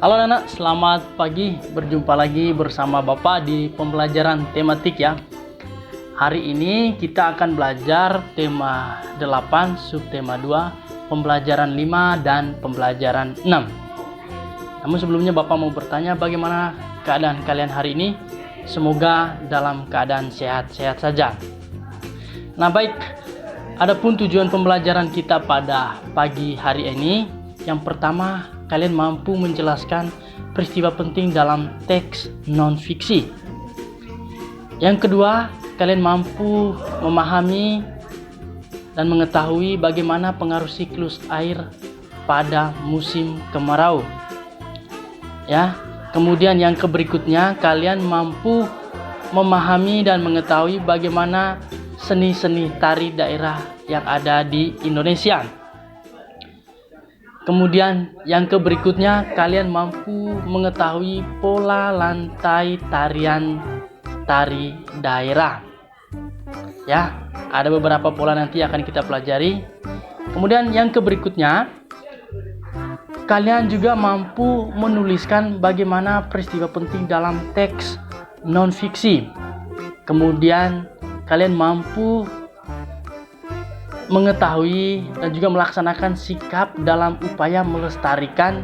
Halo anak, selamat pagi. Berjumpa lagi bersama Bapak di pembelajaran tematik ya. Hari ini kita akan belajar tema 8, subtema 2, pembelajaran 5 dan pembelajaran 6. Namun sebelumnya Bapak mau bertanya bagaimana keadaan kalian hari ini? Semoga dalam keadaan sehat-sehat saja. Nah baik, adapun tujuan pembelajaran kita pada pagi hari ini, yang pertama, kalian mampu menjelaskan peristiwa penting dalam teks non-fiksi. Yang kedua, kalian mampu memahami dan mengetahui bagaimana pengaruh siklus air pada musim kemarau. Ya, kemudian yang berikutnya, kalian mampu memahami dan mengetahui bagaimana seni-seni tari daerah yang ada di Indonesia. Kemudian yang berikutnya, kalian mampu mengetahui pola lantai tarian tari daerah. Ya, ada beberapa pola nanti akan kita pelajari. Kemudian yang berikutnya, kalian juga mampu menuliskan bagaimana peristiwa penting dalam teks non-fiksi. Kemudian kalian mampu mengetahui dan juga melaksanakan sikap dalam upaya melestarikan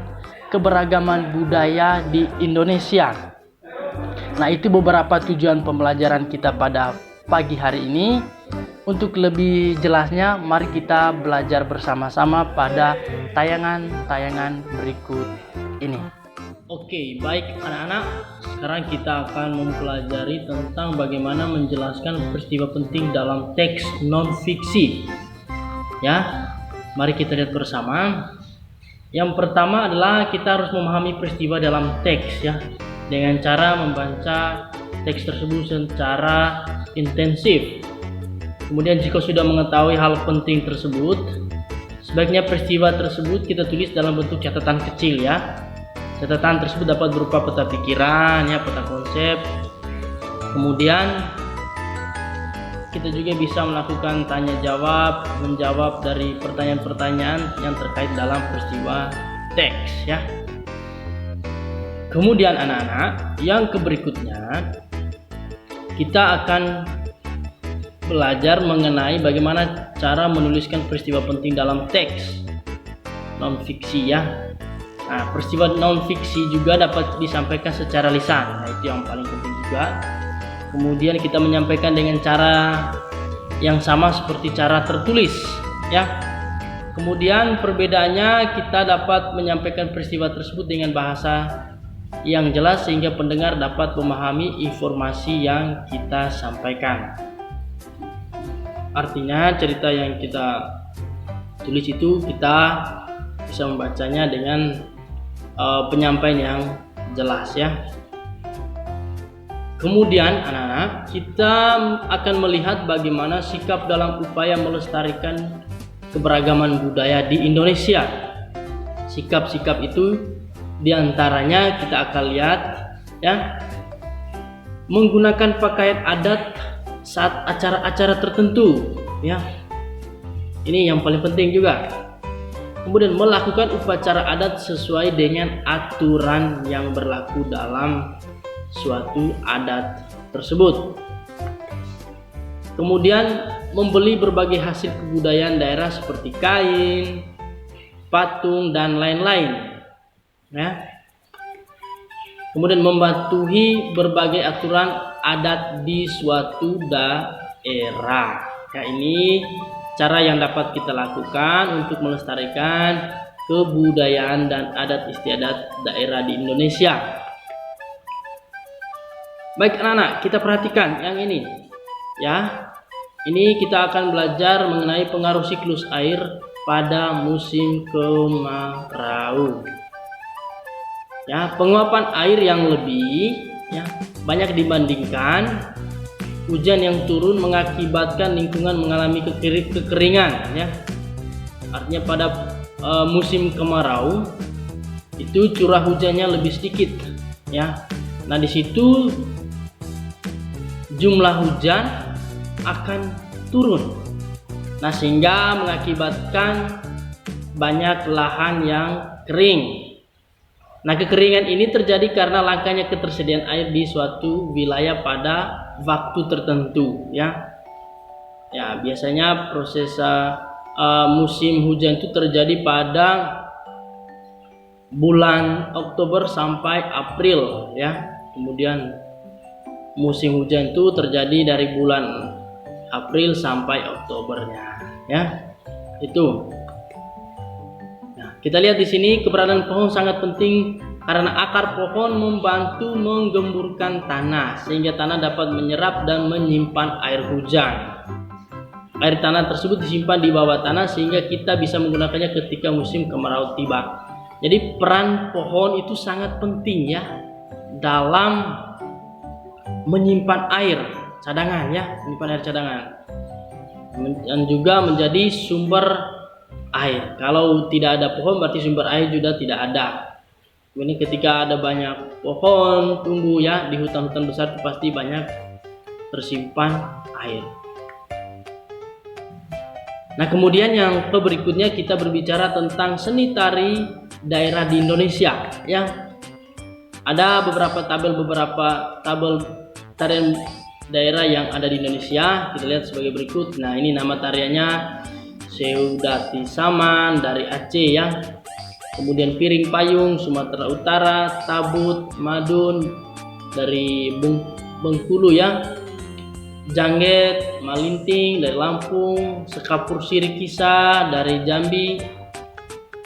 keberagaman budaya di Indonesia. Nah, itu beberapa tujuan pembelajaran kita pada pagi hari ini. Untuk lebih jelasnya, mari kita belajar bersama-sama pada tayangan-tayangan berikut ini. Oke, baik anak-anak, sekarang kita akan mempelajari tentang bagaimana menjelaskan peristiwa penting dalam teks non-fiksi. Ya, mari kita lihat bersama. Yang pertama adalah kita harus memahami peristiwa dalam teks ya, dengan cara membaca teks tersebut secara intensif. Kemudian jika sudah mengetahui hal penting tersebut, sebaiknya peristiwa tersebut kita tulis dalam bentuk catatan kecil ya. Catatan tersebut dapat berupa peta pikiran ya, peta konsep. Kemudian kita juga bisa melakukan tanya jawab, menjawab dari pertanyaan-pertanyaan yang terkait dalam peristiwa teks ya. Kemudian anak-anak, yang berikutnya kita akan belajar mengenai bagaimana cara menuliskan peristiwa penting dalam teks non-fiksi ya. Nah, peristiwa non-fiksi juga dapat disampaikan secara lisan. Nah, itu yang paling penting juga. Kemudian kita menyampaikan dengan cara yang sama seperti cara tertulis ya. Kemudian perbedaannya, kita dapat menyampaikan peristiwa tersebut dengan bahasa yang jelas sehingga pendengar dapat memahami informasi yang kita sampaikan. Artinya cerita yang kita tulis itu kita bisa membacanya dengan penyampaian yang jelas ya. Kemudian anak-anak, kita akan melihat bagaimana sikap dalam upaya melestarikan keberagaman budaya di Indonesia. Sikap-sikap itu diantaranya kita akan lihat ya, menggunakan pakaian adat saat acara-acara tertentu ya. Ini yang paling penting juga. Kemudian melakukan upacara adat sesuai dengan aturan yang berlaku dalam suatu adat tersebut. Kemudian membeli berbagai hasil kebudayaan daerah seperti kain, patung dan lain-lain ya. Kemudian mematuhi berbagai aturan adat di suatu daerah ya. Ini cara yang dapat kita lakukan untuk melestarikan kebudayaan dan adat istiadat daerah di Indonesia. Baik anak-anak, kita perhatikan yang ini ya. Ini kita akan belajar mengenai pengaruh siklus air pada musim kemarau. Ya, penguapan air yang lebih ya, banyak dibandingkan hujan yang turun mengakibatkan lingkungan mengalami kekeringan ya. Artinya pada musim kemarau itu curah hujannya lebih sedikit ya. Nah, di situ jumlah hujan akan turun. Nah, sehingga mengakibatkan banyak lahan yang kering. Nah, kekeringan ini terjadi karena langkanya ketersediaan air di suatu wilayah pada waktu tertentu, ya. Ya, biasanya proses musim hujan itu terjadi pada bulan Oktober sampai April, ya. Kemudian musim hujan itu terjadi dari bulan April sampai Oktobernya, ya. Itu. Nah, kita lihat di sini keberadaan pohon sangat penting karena akar pohon membantu menggemburkan tanah sehingga tanah dapat menyerap dan menyimpan air hujan. Air tanah tersebut disimpan di bawah tanah sehingga kita bisa menggunakannya ketika musim kemarau tiba. Jadi peran pohon itu sangat penting, ya, dalam menyimpan air cadangan, ya, menyimpan air cadangan, dan juga menjadi sumber air. Kalau tidak ada pohon berarti sumber air juga tidak ada. Ini ketika ada banyak pohon tumbuh, ya, di hutan-hutan besar itu pasti banyak tersimpan air. Nah, kemudian yang berikutnya kita berbicara tentang seni tari daerah di Indonesia, ya. Ada beberapa tabel tarian daerah yang ada di Indonesia. Kita lihat sebagai berikut. Nah, ini nama tariannya Seudati Saman dari Aceh, ya. Kemudian Piring Payung Sumatera Utara, Tabut Madun dari Bengkulu, ya. Jangget Malinting dari Lampung, Sekapur Sirikisa dari Jambi,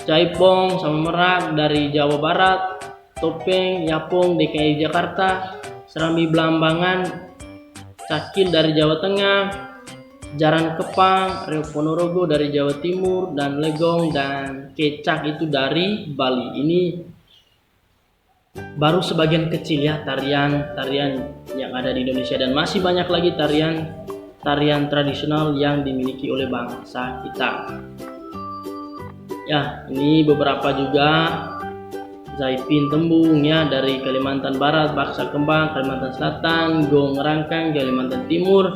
Jaipong sama Merak dari Jawa Barat, Topeng Yapong DKI Jakarta, Serambi Belambangan, Cakil dari Jawa Tengah, Jaran Kepang, Riau Ponorogo dari Jawa Timur, dan Legong dan Kecak itu dari Bali. Ini baru sebagian kecil, ya, tarian-tarian yang ada di Indonesia, dan masih banyak lagi tarian tradisional yang dimiliki oleh bangsa kita. Ya, ini beberapa juga Zaipin Tembung, ya, dari Kalimantan Barat, Baksa Kembang Kalimantan Selatan, Gong Rangkang Kalimantan Timur,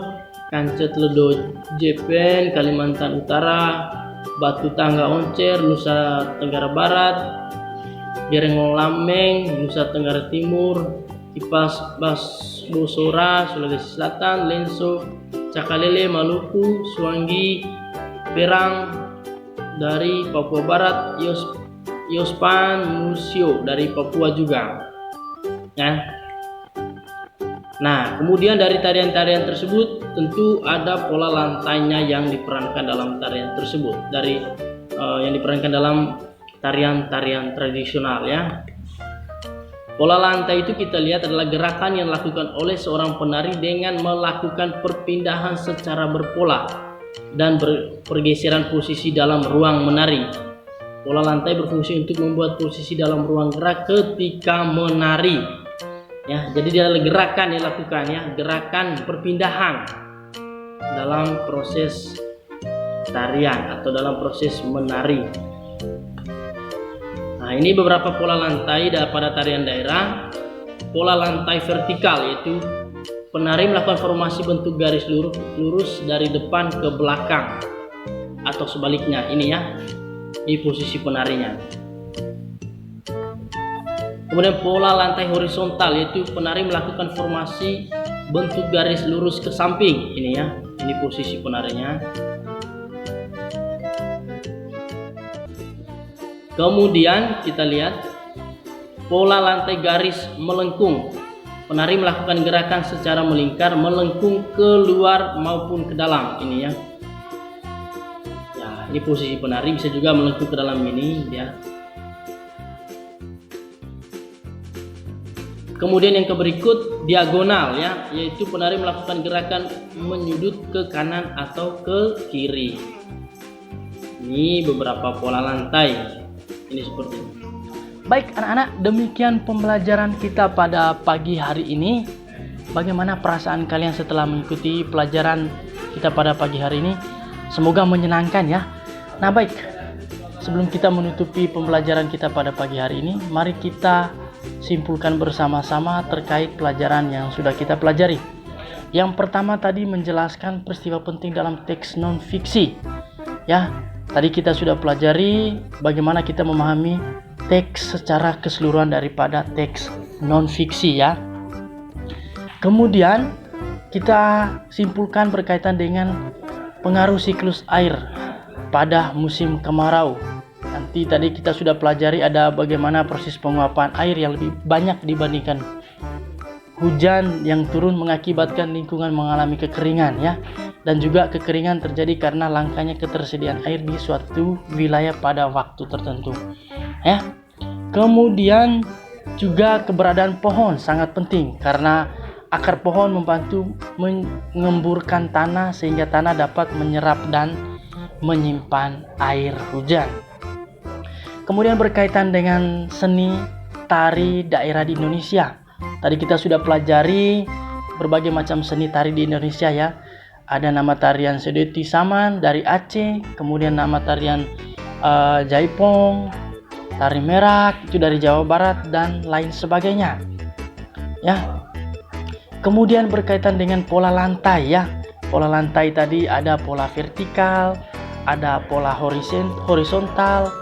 Kancet Ledo Jepen Kalimantan Utara, Batu Tangga Oncer Nusa Tenggara Barat, Gereng Lameng Nusa Tenggara Timur, Kipas Bas Bosora Sulawesi Selatan, Lenso Cakalele Maluku, Suanggi Perang dari Papua Barat, Yospan Musio dari Papua juga, ya. Nah, kemudian dari tarian-tarian tersebut tentu ada pola lantainya yang diperankan dalam tarian tersebut, dari yang diperankan dalam tarian-tarian tradisional, ya. Pola lantai itu kita lihat adalah gerakan yang dilakukan oleh seorang penari dengan melakukan perpindahan secara berpola dan pergeseran posisi dalam ruang menari. Pola lantai berfungsi untuk membuat posisi dalam ruang gerak ketika menari, ya. Jadi dia adalah gerakan yang dilakukan, ya, gerakan perpindahan dalam proses tarian atau dalam proses menari. Nah, ini beberapa pola lantai pada tarian daerah. Pola lantai vertikal yaitu penari melakukan formasi bentuk garis lurus dari depan ke belakang atau sebaliknya, ini, ya, di posisi penarinya. Kemudian pola lantai horizontal yaitu penari melakukan formasi bentuk garis lurus ke samping, ini, ya, ini posisi penarinya. Kemudian kita lihat pola lantai garis melengkung. Penari melakukan gerakan secara melingkar, melengkung keluar maupun ke dalam, ini, ya. Ya, ini posisi penari, bisa juga melengkung ke dalam, ini, ya. Kemudian yang berikut diagonal, ya, yaitu penari melakukan gerakan menyudut ke kanan atau ke kiri. Ini beberapa pola lantai. Ini seperti ini. Baik anak-anak, demikian pembelajaran kita pada pagi hari ini. Bagaimana perasaan kalian setelah mengikuti pelajaran kita pada pagi hari ini? Semoga menyenangkan, ya. Nah, baik, sebelum kita menutupi pembelajaran kita pada pagi hari ini, mari kita simpulkan bersama-sama terkait pelajaran yang sudah kita pelajari. Yang pertama tadi menjelaskan peristiwa penting dalam teks non-fiksi, ya. Tadi kita sudah pelajari bagaimana kita memahami teks secara keseluruhan daripada teks non-fiksi ya. Kemudian kita simpulkan berkaitan dengan pengaruh siklus air pada musim kemarau. Nanti tadi kita sudah pelajari ada bagaimana proses penguapan air yang lebih banyak dibandingkan hujan yang turun mengakibatkan lingkungan mengalami kekeringan ya. Dan juga kekeringan terjadi karena langkanya ketersediaan air di suatu wilayah pada waktu tertentu ya. Kemudian juga keberadaan pohon sangat penting karena akar pohon membantu mengemburkan tanah sehingga tanah dapat menyerap dan menyimpan air hujan. Kemudian berkaitan dengan seni tari daerah di Indonesia. Tadi kita sudah pelajari berbagai macam seni tari di Indonesia ya. Ada nama tarian Sedeti Saman dari Aceh, kemudian nama tarian Jaipong, tari merak itu dari Jawa Barat dan lain sebagainya. Ya. Kemudian berkaitan dengan pola lantai ya. Pola lantai tadi ada pola vertikal, ada pola horizontal,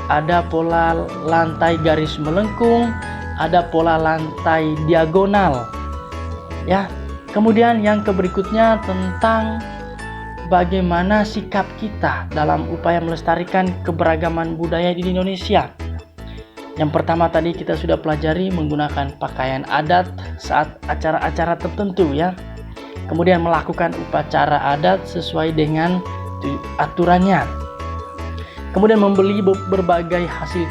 ada pola lantai garis melengkung, ada pola lantai diagonal. Ya. Kemudian yang berikutnya tentang bagaimana sikap kita dalam upaya melestarikan keberagaman budaya di Indonesia. Yang pertama tadi kita sudah pelajari menggunakan pakaian adat saat acara-acara tertentu ya. Kemudian melakukan upacara adat sesuai dengan aturannya. Kemudian membeli berbagai hasil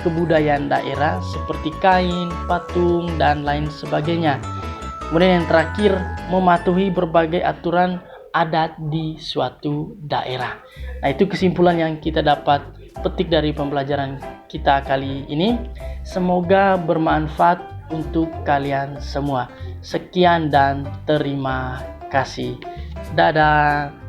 kebudayaan daerah seperti kain, patung, dan lain sebagainya. Kemudian yang terakhir, mematuhi berbagai aturan adat di suatu daerah. Nah, itu kesimpulan yang kita dapat petik dari pembelajaran kita kali ini. Semoga bermanfaat untuk kalian semua. Sekian dan terima kasih. Dadah.